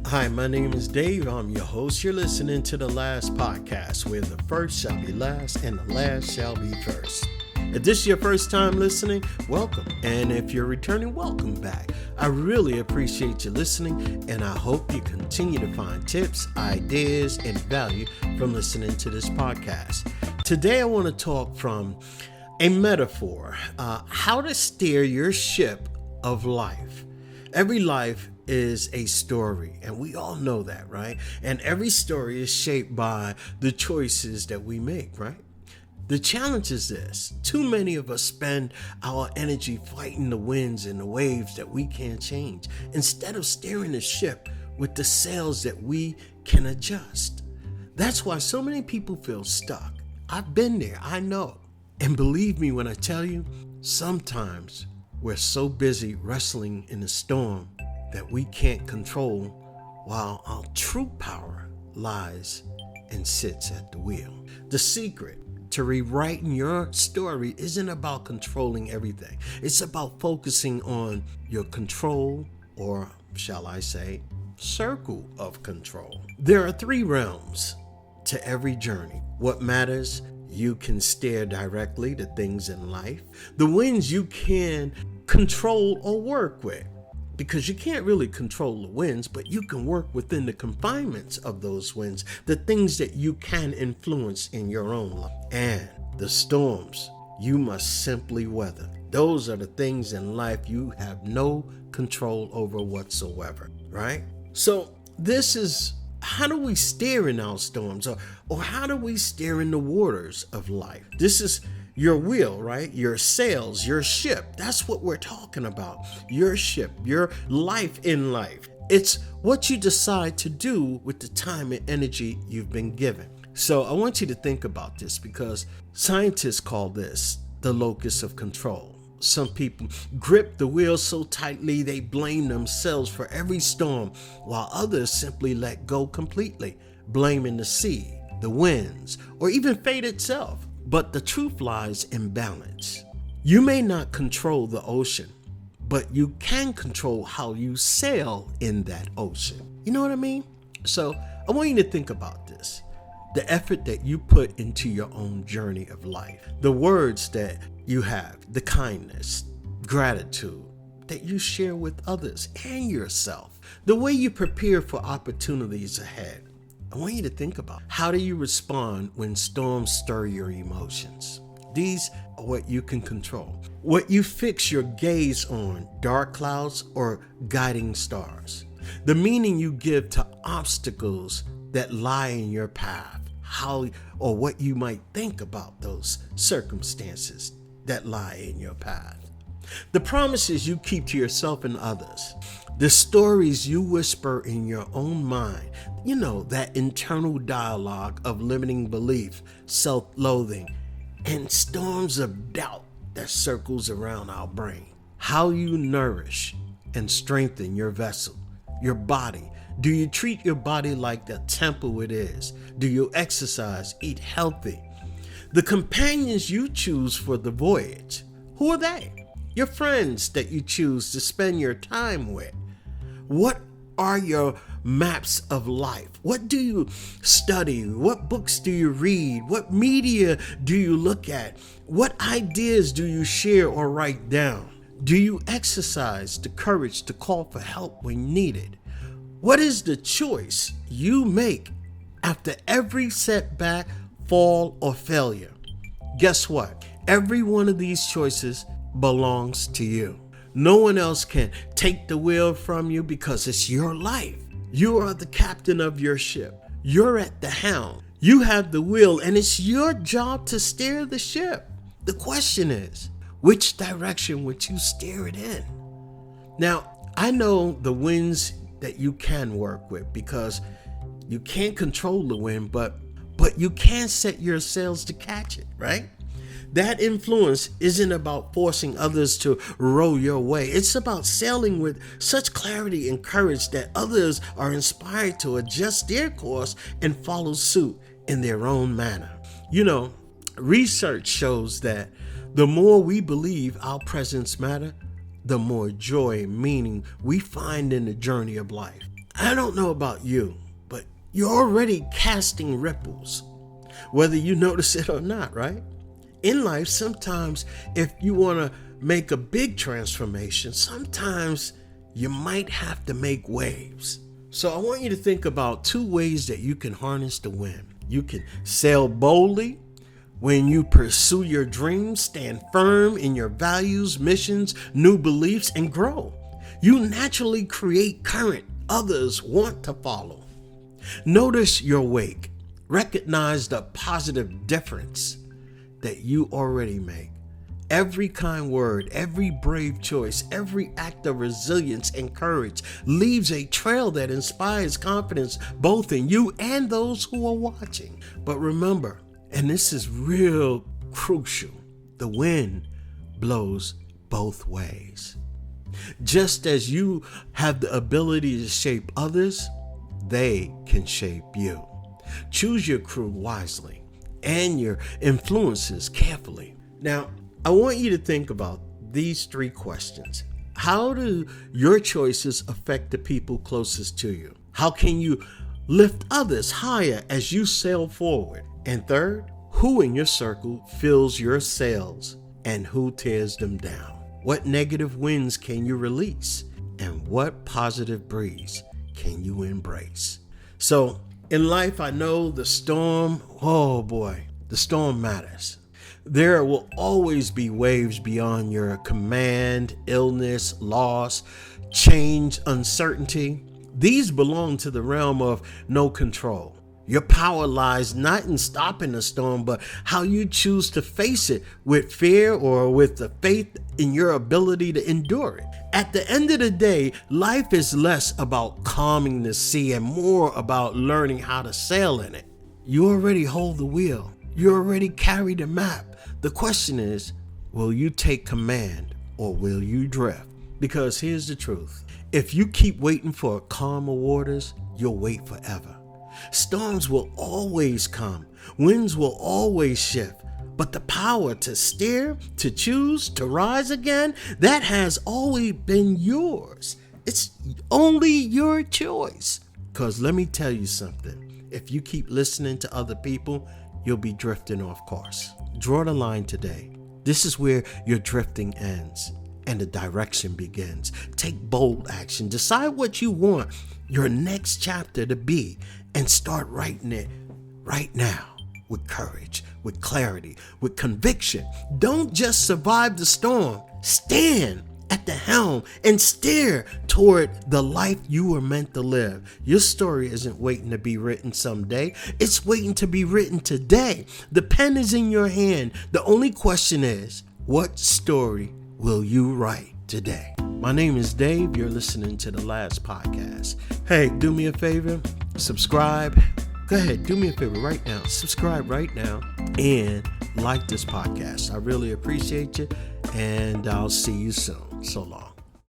Hi, my name is Dave. I'm your host. You're listening to The Last Podcast, where the first shall be last and the last shall be first. If this is your first time listening, welcome. And if you're returning, welcome back. I really appreciate you listening, and I hope you continue to find tips, ideas, and value from listening to this podcast. Today, I want to talk from a metaphor, how to steer your ship of life. Every life is a story, and we all know that, right? And every story is shaped by the choices that we make, right? The challenge is this: too many of us spend our energy fighting the winds and the waves that we can't change, instead of steering the ship with the sails that we can adjust. That's why so many people feel stuck. I've been there, I know. And believe me when I tell you, sometimes we're so busy wrestling in the storm that we can't control, while our true power lies and sits at the wheel. The secret to rewriting your story isn't about controlling everything. It's about focusing on your control, or shall I say, circle of control. There are 3 realms to every journey. What matters, you can steer directly to things in life. The winds you can control or work with, because you can't really control the winds, but you can work within the confinements of those winds, the things that you can influence in your own life. And the storms you must simply weather. Those are the things in life you have no control over whatsoever, right? So this is, how do we steer in our storms, or how do we steer in the waters of life? This is your wheel, right? Your sails, your ship. That's what we're talking about. Your ship, your life in life. It's what you decide to do with the time and energy you've been given. So I want you to think about this, because scientists call this the locus of control. Some people grip the wheel so tightly they blame themselves for every storm, while others simply let go completely, blaming the sea, the winds, or even fate itself. But the truth lies in balance. You may not control the ocean, but you can control how you sail in that ocean. You know what I mean? So I want you to think about this. The effort that you put into your own journey of life, the words that you have, the kindness, gratitude that you share with others and yourself, the way you prepare for opportunities ahead. I want you to think about, how do you respond when storms stir your emotions? These are what you can control. What you fix your gaze on, dark clouds or guiding stars. The meaning you give to obstacles that lie in your path. How or what you might think about those circumstances that lie in your path. The promises you keep to yourself and others. The stories you whisper in your own mind. You know, that internal dialogue of limiting belief, self-loathing, and storms of doubt that circles around our brain. How you nourish and strengthen your vessel, your body. Do you treat your body like the temple it is? Do you exercise, eat healthy? The companions you choose for the voyage, who are they? Your friends that you choose to spend your time with. What are your maps of life? What do you study? What books do you read? What media do you look at? What ideas do you share or write down? Do you exercise the courage to call for help when needed? What is the choice you make after every setback, fall, or failure? Guess what? Every one of these choices belongs to you. No one else can take the wheel from you, because it's your life. You are the captain of your ship. You're at the helm. You have the wheel, and it's your job to steer the ship. The question is, which direction would you steer it in? Now, I know the winds that you can work with, because you can't control the wind, but you can set your sails to catch it, right? That influence isn't about forcing others to row your way. It's about sailing with such clarity and courage that others are inspired to adjust their course and follow suit in their own manner. You know, research shows that the more we believe our presence matter, the more joy and meaning we find in the journey of life. I don't know about you, but you're already casting ripples, whether you notice it or not, right? In life, sometimes if you want to make a big transformation, sometimes you might have to make waves. So I want you to think about 2 ways that you can harness the wind. You can sail boldly when you pursue your dreams, stand firm in your values, missions, new beliefs, and grow. You naturally create current others want to follow. Notice your wake. Recognize the positive difference that you already make. Every kind word, every brave choice, every act of resilience and courage leaves a trail that inspires confidence both in you and those who are watching. But remember, and this is real crucial, the wind blows both ways. Just as you have the ability to shape others, they can shape you. Choose your crew wisely and your influences carefully. Now, I want you to think about these 3 questions. How do your choices affect the people closest to you? How can you lift others higher as you sail forward? And third, who in your circle fills your sails and who tears them down? What negative winds can you release? And what positive breeze can you embrace? So in life, I know the storm, the storm matters. There will always be waves beyond your command, illness, loss, change, uncertainty. These belong to the realm of no control. Your power lies not in stopping the storm, but how you choose to face it with fear or with the faith in your ability to endure it. At the end of the day, life is less about calming the sea and more about learning how to sail in it. You already hold the wheel. You already carry the map. The question is, will you take command or will you drift? Because here's the truth. If you keep waiting for calmer waters, you'll wait forever. Storms will always come. Winds will always shift. But the power to steer, to choose, to rise again, that has always been yours. It's only your choice. Because let me tell you something. If you keep listening to other people, you'll be drifting off course. Draw the line today. This is where your drifting ends and the direction begins. Take bold action. Decide what you want your next chapter to be and start writing it right now with courage, with clarity, with conviction. Don't just survive the storm. Stand at the helm and steer toward the life you were meant to live. Your story isn't waiting to be written someday. It's waiting to be written today. The pen is in your hand. The only question is, what story will you write today? My name is Dave. You're listening to The Last Podcast. Hey, do me a favor. Subscribe. Go ahead, do me a favor right now. Subscribe right now and like this podcast. I really appreciate you, and I'll see you soon. So long.